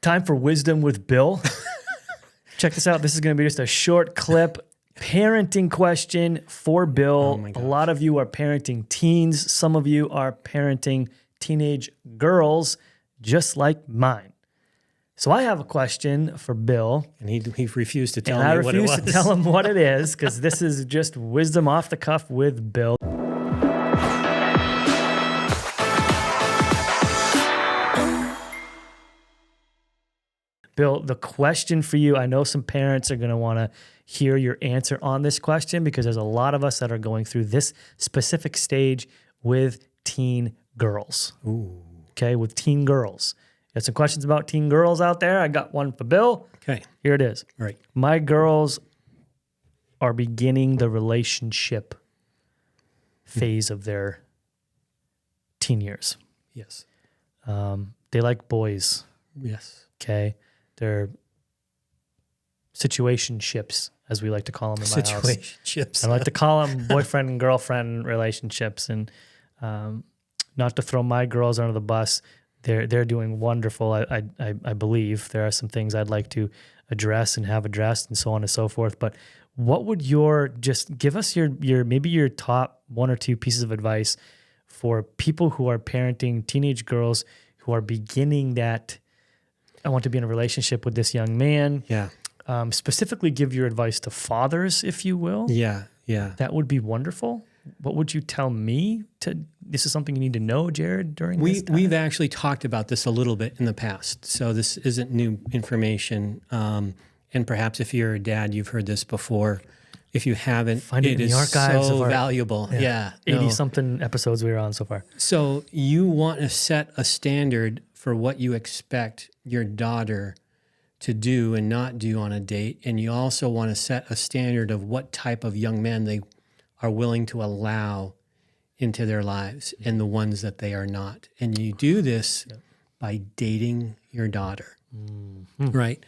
Time for Wisdom with Bill. Check this out. This is going to be just a short clip. Parenting question for Bill. Oh a lot of you are parenting teens. Some of you are parenting teenage girls, just like mine. So I have a question for Bill. And he refused to tell me what it was. And I refused to tell him what it is because this is just wisdom off the cuff with Bill. Bill, the question for you, I know some parents are going to want to hear your answer on this question because there's a lot of us that are going through this specific stage with teen girls. Ooh. Okay, with teen girls. Got some questions about teen girls out there? I got one for Bill. Okay. Here it is. All right. My girls are beginning the relationship phase of their teen years. Yes. They like boys. Yes. Okay. They're situationships, as we like to call them in my house. Situationships. I like to call them boyfriend and girlfriend relationships. And not to throw my girls under the bus, they're doing wonderful. I believe there are some things I'd like to address and have addressed and so on and so forth. But what would just give us your maybe your top one or two pieces of advice for people who are parenting teenage girls who are beginning that, I want to be in a relationship with this young man. Yeah. Specifically give your advice to fathers, if you will. Yeah. Yeah. That would be wonderful. What would you tell me this is something you need to know, Jared, during this time? We've actually talked about this a little bit in the past, so this isn't new information. And perhaps if you're a dad, you've heard this before. If you haven't, Find it in the archives so of our valuable. Yeah. 80-something episodes we were on so far. So you want to set a standard for what you expect your daughter to do and not do on a date. And you also want to set a standard of what type of young men they are willing to allow into their lives and the ones that they are not. And you do this by dating your daughter, right?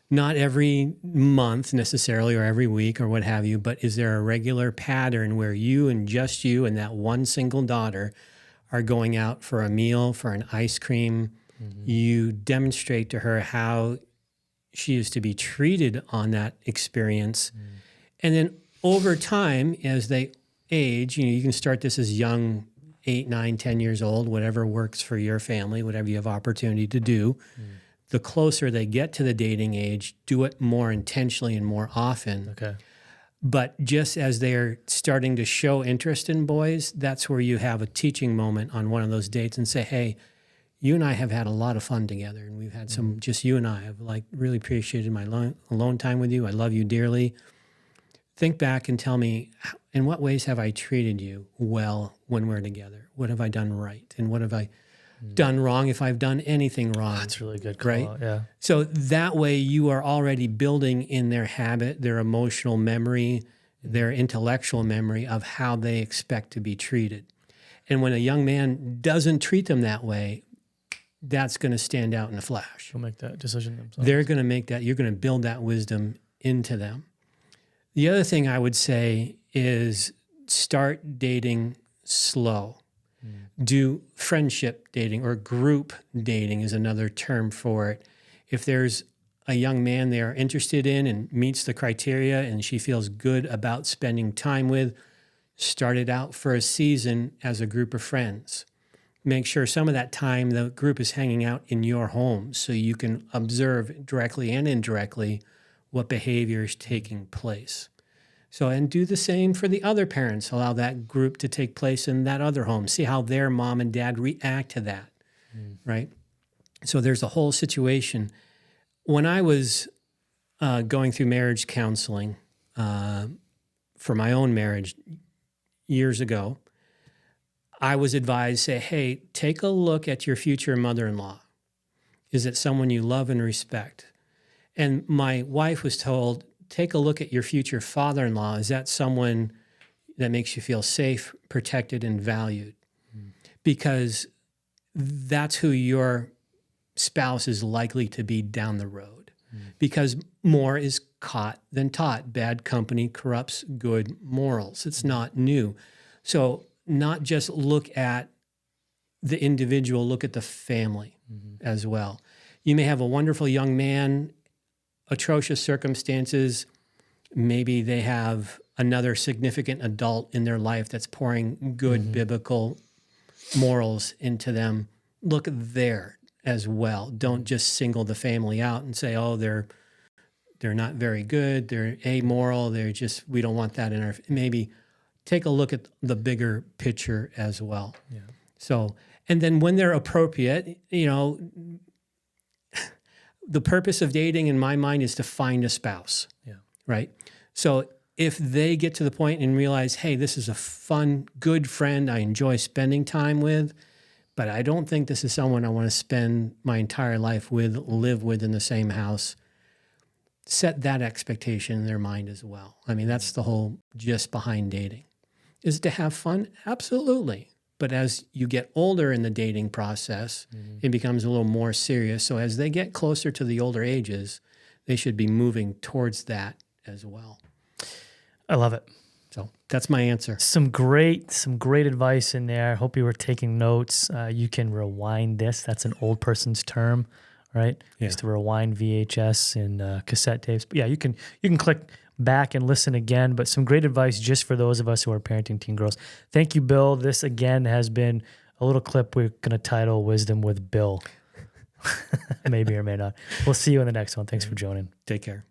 Not every month necessarily or every week or what have you, but is there a regular pattern where you and just you and that one single daughter are going out for a meal, for an ice cream? You demonstrate to her how she is to be treated on that experience. And then over time, as they age, you can start this as young, 8, 9, 10 years old, whatever works for your family, whatever you have opportunity to do. The closer they get to the dating age, do it more intentionally and more often. Okay. But just as they're starting to show interest in boys, that's where you have a teaching moment on one of those dates and say, hey, you and I have had a lot of fun together, and we've had some, just you and I have really appreciated my alone time with you. I love you dearly. Think back and tell me, in what ways have I treated you well when we're together? What have I done right? And what have I done wrong if I've done anything wrong? That's really good. Right? Yeah. So that way you are already building in their habit, their emotional memory, their intellectual memory of how they expect to be treated. And when a young man doesn't treat them that way, that's going to stand out in a flash. They'll make that decision themselves. They're going to make that, you're going to build that wisdom into them. The other thing I would say is start dating slow. Do friendship dating, or group dating is another term for it. If there's a young man they are interested in and meets the criteria and she feels good about spending time with, start it out for a season as a group of friends. Make sure some of that time the group is hanging out in your home so you can observe directly and indirectly what behavior is taking place. So, and do the same for the other parents. Allow that group to take place in that other home. See how their mom and dad react to that, right? So there's a whole situation. When I was going through marriage counseling for my own marriage years ago, I was advised, say, hey, take a look at your future mother-in-law. Is it someone you love and respect? And my wife was told, take a look at your future father-in-law. Is that someone that makes you feel safe, protected, and valued? Because that's who your spouse is likely to be down the road. Because more is caught than taught. Bad company corrupts good morals. It's not new. So not just look at the individual, look at the family as well. You may have a wonderful young man, atrocious circumstances. Maybe they have another significant adult in their life that's pouring good biblical morals into them. Look there as well. Don't just single the family out and say, oh, they're not very good, they're amoral, we don't want that in our, maybe take a look at the bigger picture as well. Yeah. So, and then when they're appropriate, the purpose of dating in my mind is to find a spouse. Yeah. Right? So if they get to the point and realize, hey, this is a fun, good friend I enjoy spending time with, but I don't think this is someone I want to spend my entire life with, live with in the same house, set that expectation in their mind as well. I mean, that's the whole gist behind dating. Is it to have fun? Absolutely. But as you get older in the dating process, it becomes a little more serious. So as they get closer to the older ages, they should be moving towards that as well. I love it. So that's my answer. Some great advice in there. Hope you were taking notes. You can rewind this. That's an old person's term, right? Yeah. Used to rewind VHS and cassette tapes. But yeah, you can click back and listen again. But some great advice just for those of us who are parenting teen girls. Thank you, Bill. This again has been a little clip we're going to title "Wisdom with Bill." Maybe or may not. We'll see you in the next one. Thanks for joining. Take care.